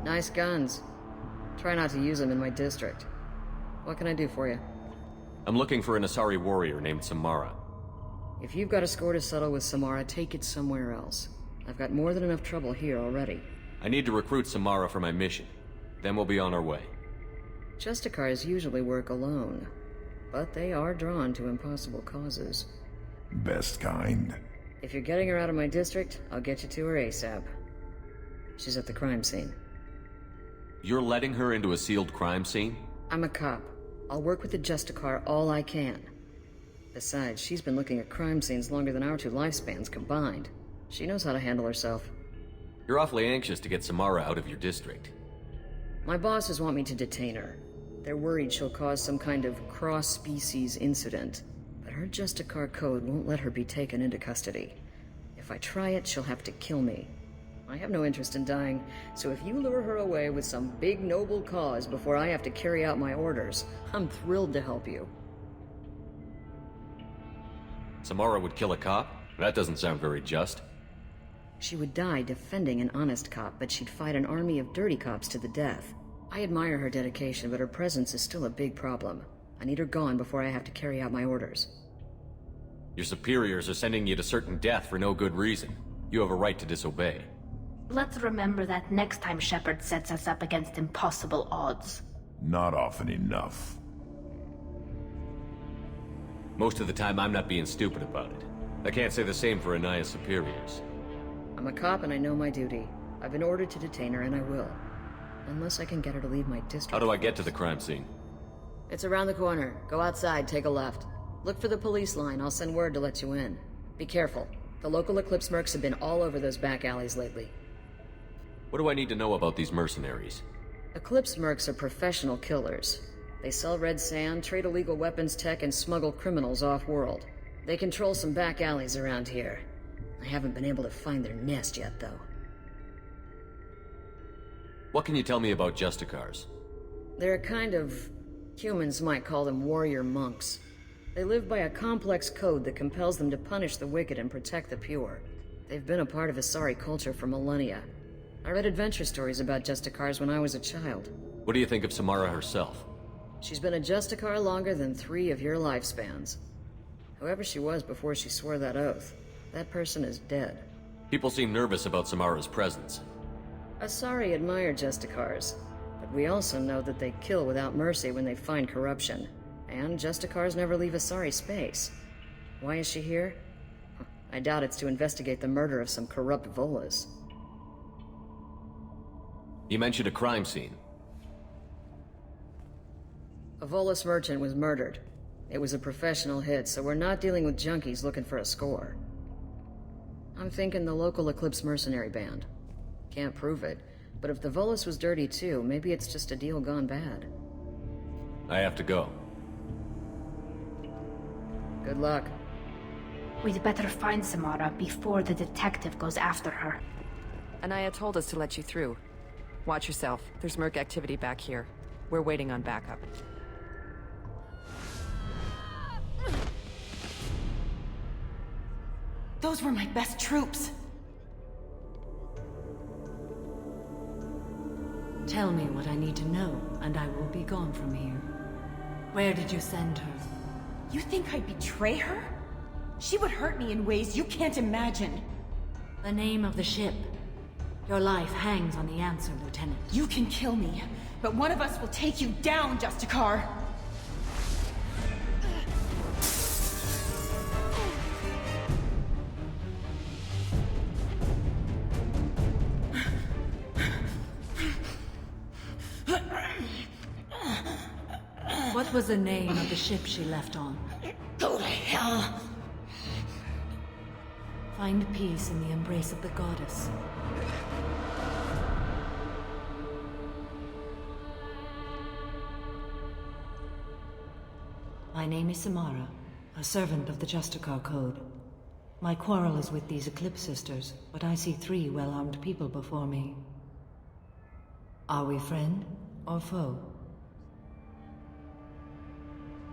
Nice guns. Try not to use them in my district. What can I do for you? I'm looking for an Asari warrior named Samara. If you've got a score to settle with Samara, take it somewhere else. I've got more than enough trouble here already. I need to recruit Samara for my mission. Then we'll be on our way. Justicars usually work alone, but they are drawn to impossible causes. Best kind. If you're getting her out of my district, I'll get you to her ASAP. She's at the crime scene. You're letting her into a sealed crime scene? I'm a cop. I'll work with the Justicar all I can. Besides, she's been looking at crime scenes longer than our two lifespans combined. She knows how to handle herself. You're awfully anxious to get Samara out of your district. My bosses want me to detain her. They're worried she'll cause some kind of cross-species incident, but her Justicar code won't let her be taken into custody. If I try it, she'll have to kill me. I have no interest in dying, so if you lure her away with some big noble cause before I have to carry out my orders, I'm thrilled to help you. Samara would kill a cop? That doesn't sound very just. She would die defending an honest cop, but she'd fight an army of dirty cops to the death. I admire her dedication, but her presence is still a big problem. I need her gone before I have to carry out my orders. Your superiors are sending you to certain death for no good reason. You have a right to disobey. Let's remember that next time Shepard sets us up against impossible odds. Not often enough. Most of the time, I'm not being stupid about it. I can't say the same for Anaya's superiors. I'm a cop and I know my duty. I've been ordered to detain her and I will. Unless I can get her to leave my district. How do I get to the crime scene? It's around the corner. Go outside, take a left. Look for the police line. I'll send word to let you in. Be careful. The local Eclipse mercs have been all over those back alleys lately. What do I need to know about these mercenaries? Eclipse mercs are professional killers. They sell red sand, trade illegal weapons tech, and smuggle criminals off-world. They control some back alleys around here. I haven't been able to find their nest yet, though. What can you tell me about Justicars? They're a kind of... humans might call them warrior monks. They live by a complex code that compels them to punish the wicked and protect the pure. They've been a part of Asari culture for millennia. I read adventure stories about Justicars when I was a child. What do you think of Samara herself? She's been a Justicar longer than 3 of your lifespans. Whoever she was before she swore that oath, that person is dead. People seem nervous about Samara's presence. Asari admire Justicars, but we also know that they kill without mercy when they find corruption. And Justicars never leave Asari space. Why is she here? I doubt it's to investigate the murder of some corrupt Volas. You mentioned a crime scene. A Volas merchant was murdered. It was a professional hit, so we're not dealing with junkies looking for a score. I'm thinking the local Eclipse mercenary band. Can't prove it, but if the Volas was dirty too, maybe it's just a deal gone bad. I have to go. Good luck. We'd better find Samara before the detective goes after her. Anaya told us to let you through. Watch yourself. There's merc activity back here. We're waiting on backup. Those were my best troops. Tell me what I need to know, and I will be gone from here. Where did you send her? You think I'd betray her? She would hurt me in ways you can't imagine. The name of the ship. Your life hangs on the answer, Lieutenant. You can kill me, but one of us will take you down, Justicar! What was the name of the ship she left on? Go to hell! Find peace in the embrace of the goddess. My name is Samara, a servant of the Justicar Code. My quarrel is with these Eclipse sisters, but I see 3 well-armed people before me. Are we friend or foe?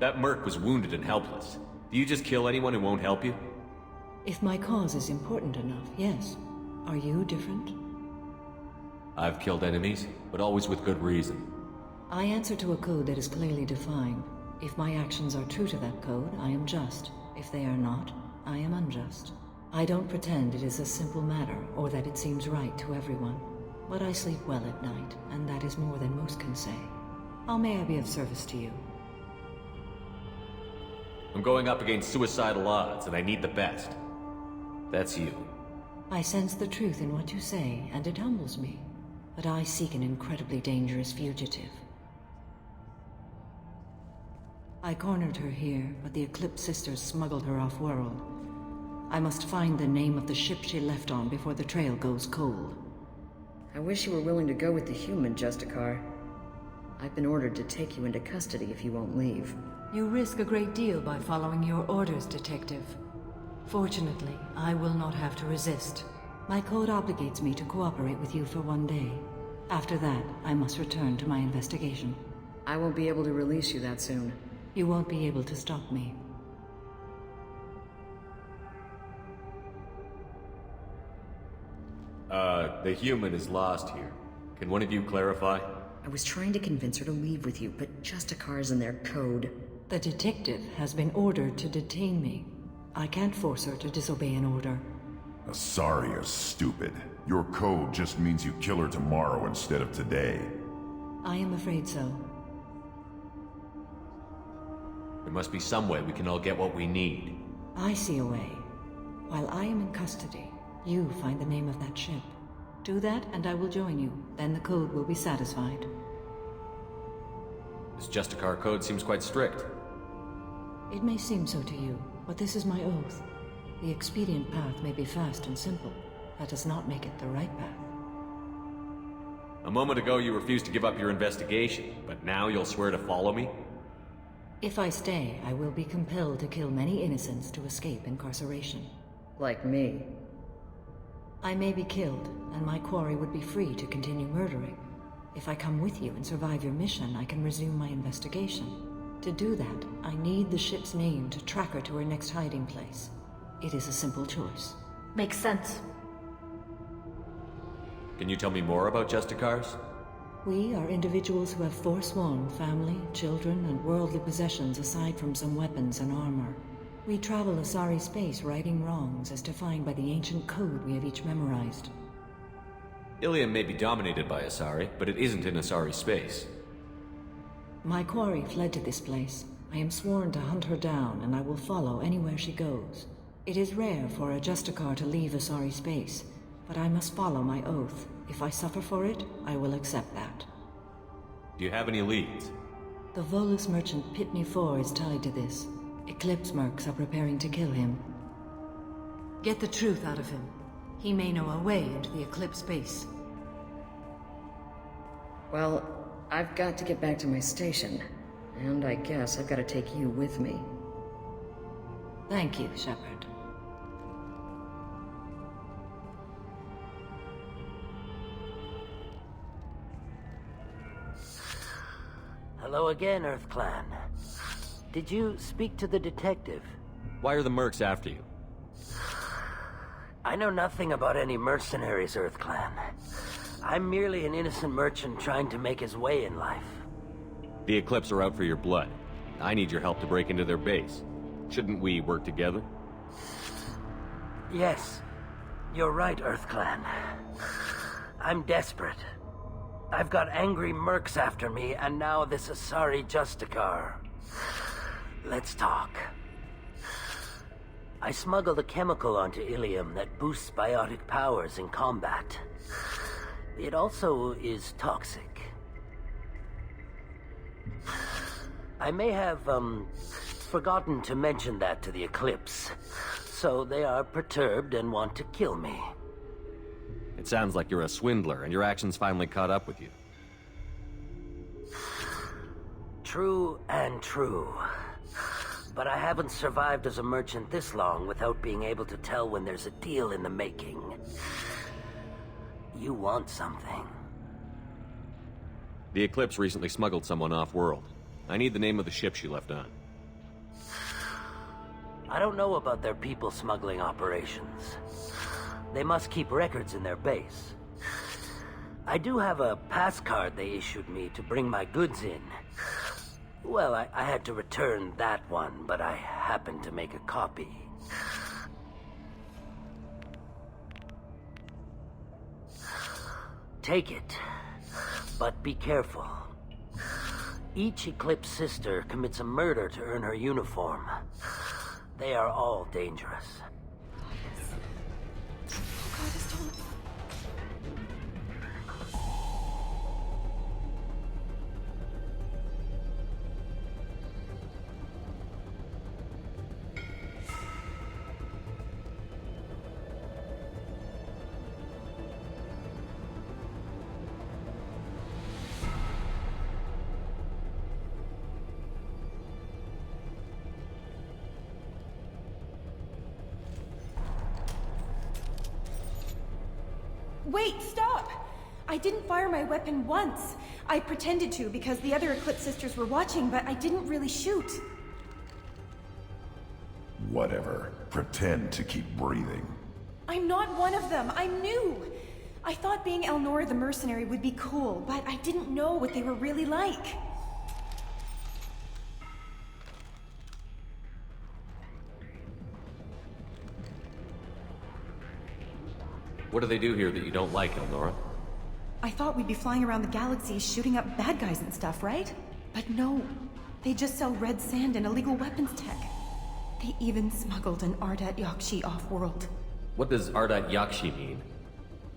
That merc was wounded and helpless. Do you just kill anyone who won't help you? If my cause is important enough, yes. Are you different? I've killed enemies, but always with good reason. I answer to a code that is clearly defined. If my actions are true to that code, I am just. If they are not, I am unjust. I don't pretend it is a simple matter, or that it seems right to everyone. But I sleep well at night, and that is more than most can say. How may I be of service to you? I'm going up against suicidal odds, and I need the best. That's you. I sense the truth in what you say, and it humbles me. But I seek an incredibly dangerous fugitive. I cornered her here, but the Eclipse sisters smuggled her off-world. I must find the name of the ship she left on before the trail goes cold. I wish you were willing to go with the human, Justicar. I've been ordered to take you into custody if you won't leave. You risk a great deal by following your orders, Detective. Fortunately, I will not have to resist. My code obligates me to cooperate with you for 1 day. After that, I must return to my investigation. I won't be able to release you that soon. You won't be able to stop me. The human is lost here. Can one of you clarify? I was trying to convince her to leave with you, but Justicar's in their code. The detective has been ordered to detain me. I can't force her to disobey an order. Asari are stupid. Your code just means you kill her tomorrow instead of today. I am afraid so. There must be some way we can all get what we need. I see a way. While I am in custody, you find the name of that ship. Do that, and I will join you. Then the code will be satisfied. This Justicar code seems quite strict. It may seem so to you, but this is my oath. The expedient path may be fast and simple. That does not make it the right path. A moment ago you refused to give up your investigation, but now you'll swear to follow me? If I stay, I will be compelled to kill many innocents to escape incarceration. Like me. I may be killed, and my quarry would be free to continue murdering. If I come with you and survive your mission, I can resume my investigation. To do that, I need the ship's name to track her to her next hiding place. It is a simple choice. Makes sense. Can you tell me more about Justicars? We are individuals who have forsworn family, children, and worldly possessions aside from some weapons and armor. We travel Asari space righting wrongs as defined by the ancient code we have each memorized. Ilium may be dominated by Asari, but it isn't in Asari space. My quarry fled to this place. I am sworn to hunt her down, and I will follow anywhere she goes. It is rare for a Justicar to leave Asari space, but I must follow my oath. If I suffer for it, I will accept that. Do you have any leads? The Volus merchant Pitney 4 is tied to this. Eclipse mercs are preparing to kill him. Get the truth out of him. He may know a way into the Eclipse base. Well, I've got to get back to my station. And I guess I've got to take you with me. Thank you, Shepard. Hello again, Earth Clan. Did you speak to the detective? Why are the mercs after you? I know nothing about any mercenaries, Earth Clan. I'm merely an innocent merchant trying to make his way in life. The Eclipse are out for your blood. I need your help to break into their base. Shouldn't we work together? Yes, you're right, Earth Clan. I'm desperate. I've got angry mercs after me, and now this Asari Justicar. Let's talk. I smuggled a chemical onto Ilium that boosts biotic powers in combat. It also is toxic. I may have, forgotten to mention that to the Eclipse, so they are perturbed and want to kill me. It sounds like you're a swindler, and your actions finally caught up with you. True and true. But I haven't survived as a merchant this long without being able to tell when there's a deal in the making. You want something. The Eclipse recently smuggled someone off-world. I need the name of the ship she left on. I don't know about their people smuggling operations. They must keep records in their base. I do have a pass card they issued me to bring my goods in. Well, I had to return that one, but I happened to make a copy. Take it, but be careful. Each Eclipse sister commits a murder to earn her uniform. They are all dangerous. Wait, stop! I didn't fire my weapon once. I pretended to because the other Eclipse sisters were watching, but I didn't really shoot. Whatever. Pretend to keep breathing. I'm not one of them. I'm new. I thought being Elnora the mercenary would be cool, but I didn't know what they were really like. What do they do here that you don't like, Elnora? I thought we'd be flying around the galaxy shooting up bad guys and stuff, right? But no. They just sell red sand and illegal weapons tech. They even smuggled an Ardat Yakshi off-world. What does Ardat Yakshi mean?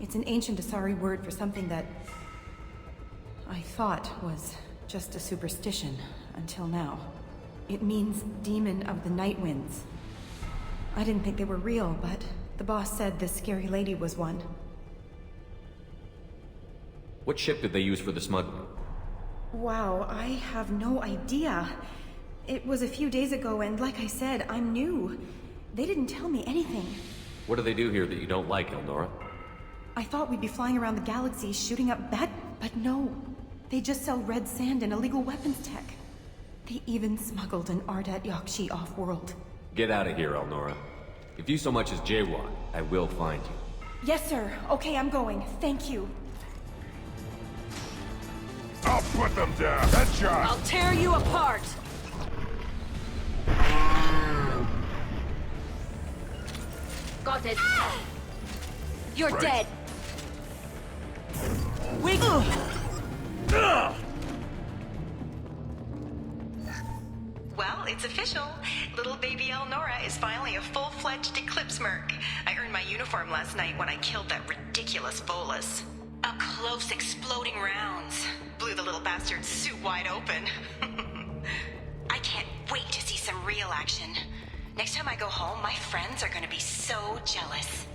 It's an ancient Asari word for something that I thought was just a superstition until now. It means demon of the night winds. I didn't think they were real, but the boss said this scary lady was one. What ship did they use for the smuggling? Wow, I have no idea. It was a few days ago, and like I said, I'm new. They didn't tell me anything. What do they do here that you don't like, Elnora? I thought we'd be flying around the galaxy shooting up bad... But no. They just sell red sand and illegal weapons tech. They even smuggled an Ardat Yakshi off-world. Get out of here, Elnora. If you so much as jaywalk, I will find you. Yes, sir. Okay, I'm going. Thank you. I'll put them down! Headshot! I'll tear you apart! Got it. You're Right. dead! Well, it's official. Little baby Elnora is finally a full-fledged Eclipse merc. I earned my uniform last night when I killed that ridiculous Volus. Up close, exploding rounds. Blew the little bastard's suit wide open. I can't wait to see some real action. Next time I go home, my friends are gonna be so jealous.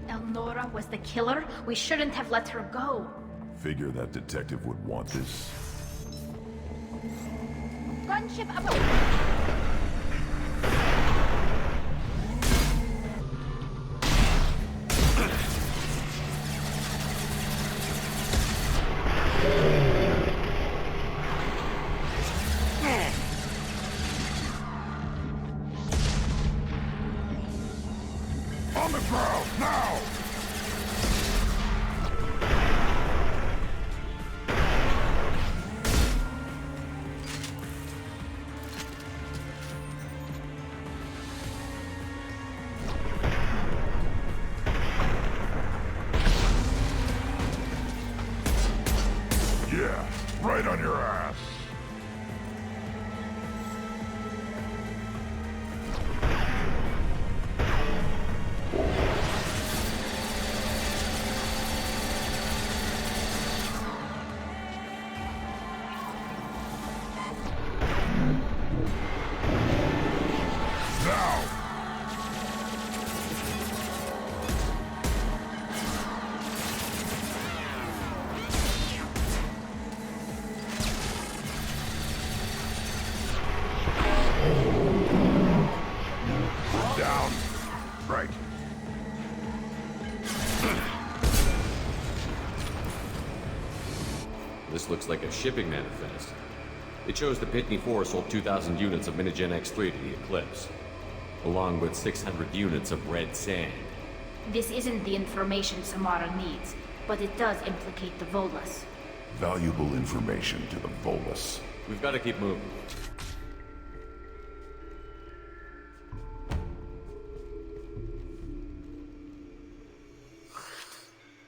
Elnora was the killer. We shouldn't have let her go. Figure that detective would want this. Gunship above. On the ground, now! Yeah, right on your ass. Now! Down. Right. This looks like a shipping manifest. It shows the Pitney 4 sold 2,000 units of Minigen X3 to the Eclipse, along with 600 units of red sand. This isn't the information Samara needs, but it does implicate the Volus. Valuable information to the Volus. We've got to keep moving.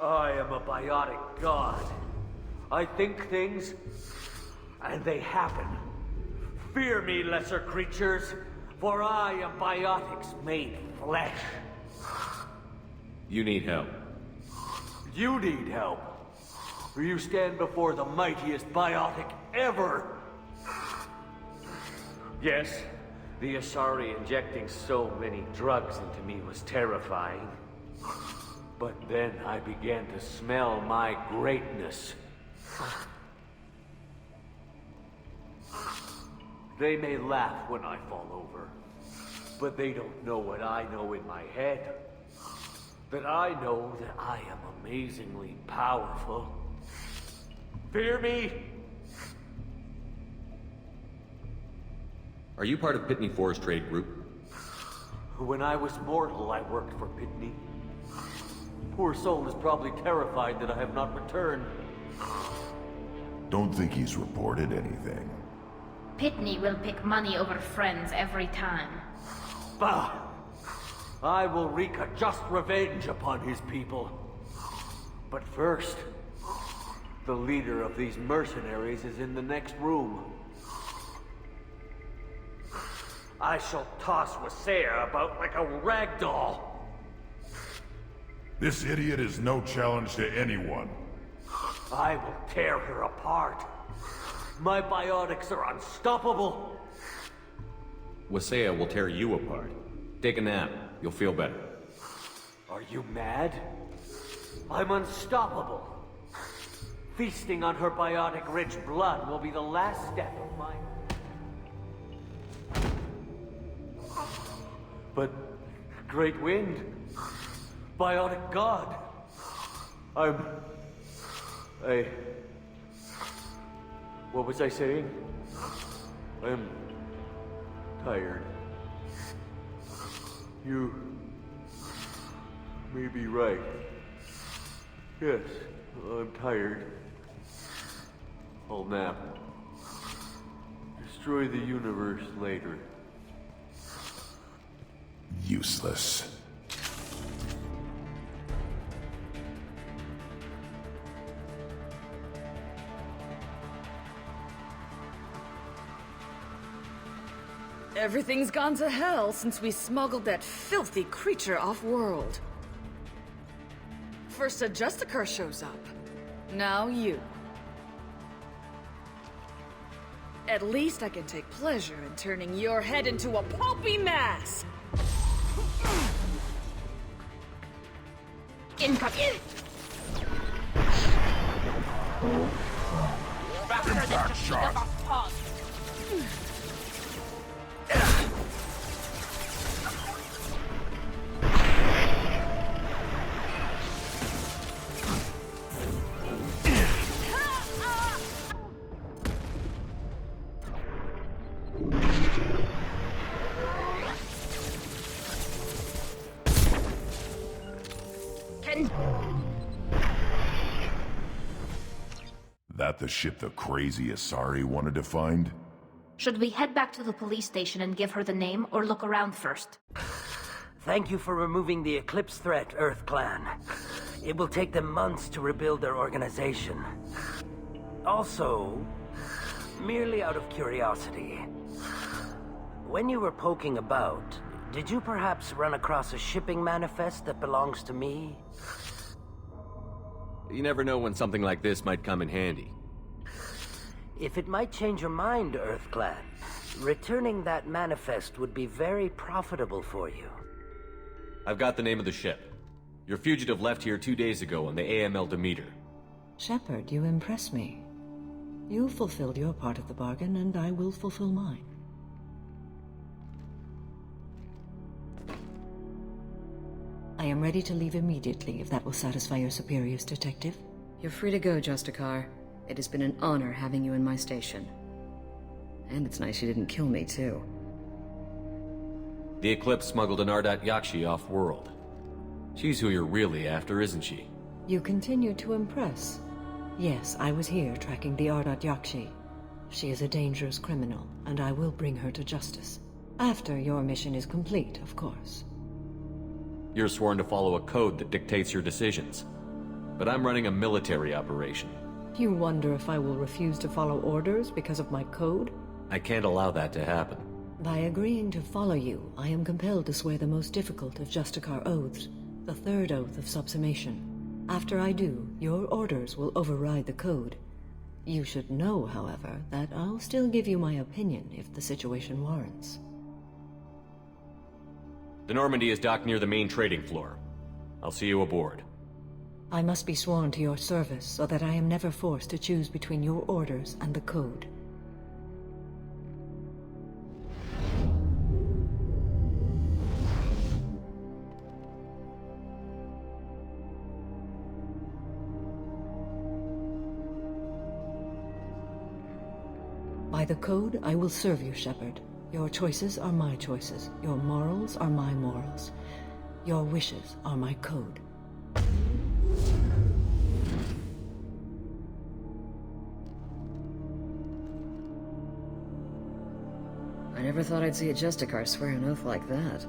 I am a biotic god. I think things, and they happen. Fear me, lesser creatures, for I am biotics made flesh. You need help. You need help, for you stand before the mightiest biotic ever. Yes, the Asari injecting so many drugs into me was terrifying. But then I began to smell my greatness. They may laugh when I fall over, but they don't know what I know in my head. That I know that I am amazingly powerful. Fear me? Are you part of Pitney 4's trade group? When I was mortal, I worked for Pitney. Poor soul is probably terrified that I have not returned. Don't think he's reported anything. Pitney will pick money over friends every time. Bah! I will wreak a just revenge upon his people. But first, the leader of these mercenaries is in the next room. I shall toss Wasea about like a rag doll. This idiot is no challenge to anyone. I will tear her apart. My biotics are unstoppable. Wasea will tear you apart. Take a nap. You'll feel better. Are you mad? I'm unstoppable. Feasting on her biotic-rich blood will be the last step of my... But... Great Wind... Biotic God... What was I saying? I'm... tired. You... may be right. Yes, I'm tired. I'll nap. Destroy the universe later. Useless. Everything's gone to hell since we smuggled that filthy creature off-world. First a Justicar shows up. Now you. At least I can take pleasure in turning your head into a pulpy mass! Incoming! Impact shot! That the ship the crazy Asari wanted to find? Should we head back to the police station and give her the name, or look around first? Thank you for removing the Eclipse threat, Earth Clan. It will take them months to rebuild their organization. Also, merely out of curiosity, when you were poking about, did you perhaps run across a shipping manifest that belongs to me? You never know when something like this might come in handy. If it might change your mind, Earth Clan, returning that manifest would be very profitable for you. I've got the name of the ship. Your fugitive left here 2 days ago on the AML Demeter. Shepard, you impress me. You fulfilled your part of the bargain, and I will fulfill mine. I am ready to leave immediately, if that will satisfy your superiors, Detective. You're free to go, Justicar. It has been an honor having you in my station. And it's nice you didn't kill me, too. The Eclipse smuggled an Ardat Yakshi off-world. She's who you're really after, isn't she? You continue to impress. Yes, I was here tracking the Ardat Yakshi. She is a dangerous criminal, and I will bring her to justice. After your mission is complete, of course. You're sworn to follow a code that dictates your decisions. But I'm running a military operation. You wonder if I will refuse to follow orders because of my code? I can't allow that to happen. By agreeing to follow you, I am compelled to swear the most difficult of Justicar oaths, the third oath of subsumation. After I do, your orders will override the code. You should know, however, that I'll still give you my opinion if the situation warrants. The Normandy is docked near the main trading floor. I'll see you aboard. I must be sworn to your service so that I am never forced to choose between your orders and the code. By the code, I will serve you, Shepard. Your choices are my choices. Your morals are my morals. Your wishes are my code. I never thought I'd see a Justicar swear an oath like that.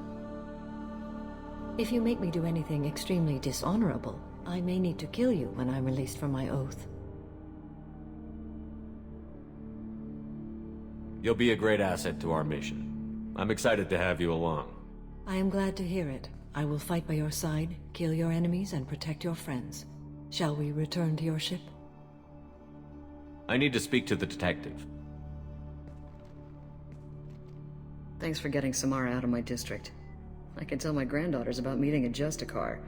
If you make me do anything extremely dishonorable, I may need to kill you when I'm released from my oath. You'll be a great asset to our mission. I'm excited to have you along. I am glad to hear it. I will fight by your side, kill your enemies, and protect your friends. Shall we return to your ship? I need to speak to the detective. Thanks for getting Samara out of my district. I can tell my granddaughters about meeting a Justicar,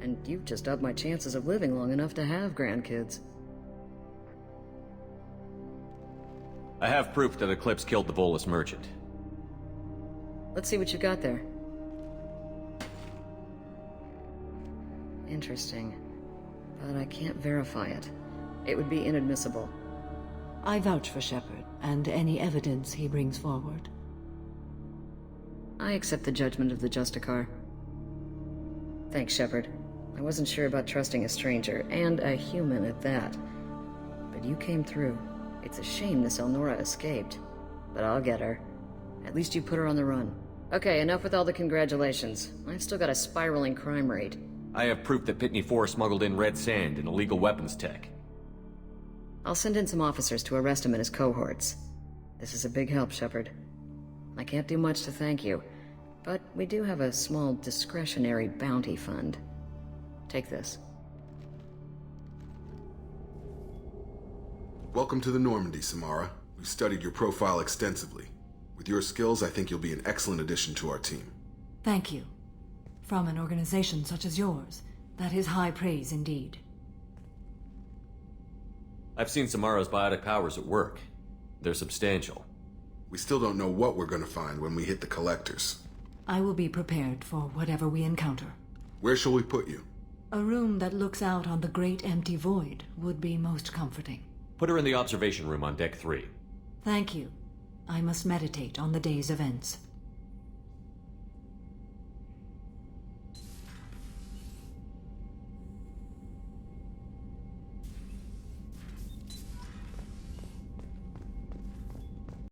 and you've just upped my chances of living long enough to have grandkids. I have proof that Eclipse killed the Volus merchant. Let's see what you got there. Interesting. But I can't verify it. It would be inadmissible. I vouch for Shepard, and any evidence he brings forward. I accept the judgment of the Justicar. Thanks, Shepard. I wasn't sure about trusting a stranger, and a human at that. But you came through. It's a shame this Elnora escaped. But I'll get her. At least you put her on the run. Okay, enough with all the congratulations. I've still got a spiraling crime rate. I have proof that Pitney 4 smuggled in red sand and illegal weapons tech. I'll send in some officers to arrest him and his cohorts. This is a big help, Shepard. I can't do much to thank you, but we do have a small discretionary bounty fund. Take this. Welcome to the Normandy, Samara. We've studied your profile extensively. With your skills, I think you'll be an excellent addition to our team. Thank you. From an organization such as yours, that is high praise indeed. I've seen Samara's biotic powers at work. They're substantial. We still don't know what we're going to find when we hit the collectors. I will be prepared for whatever we encounter. Where shall we put you? A room that looks out on the great empty void would be most comforting. Put her in the observation room on Deck 3. Thank you. I must meditate on the day's events.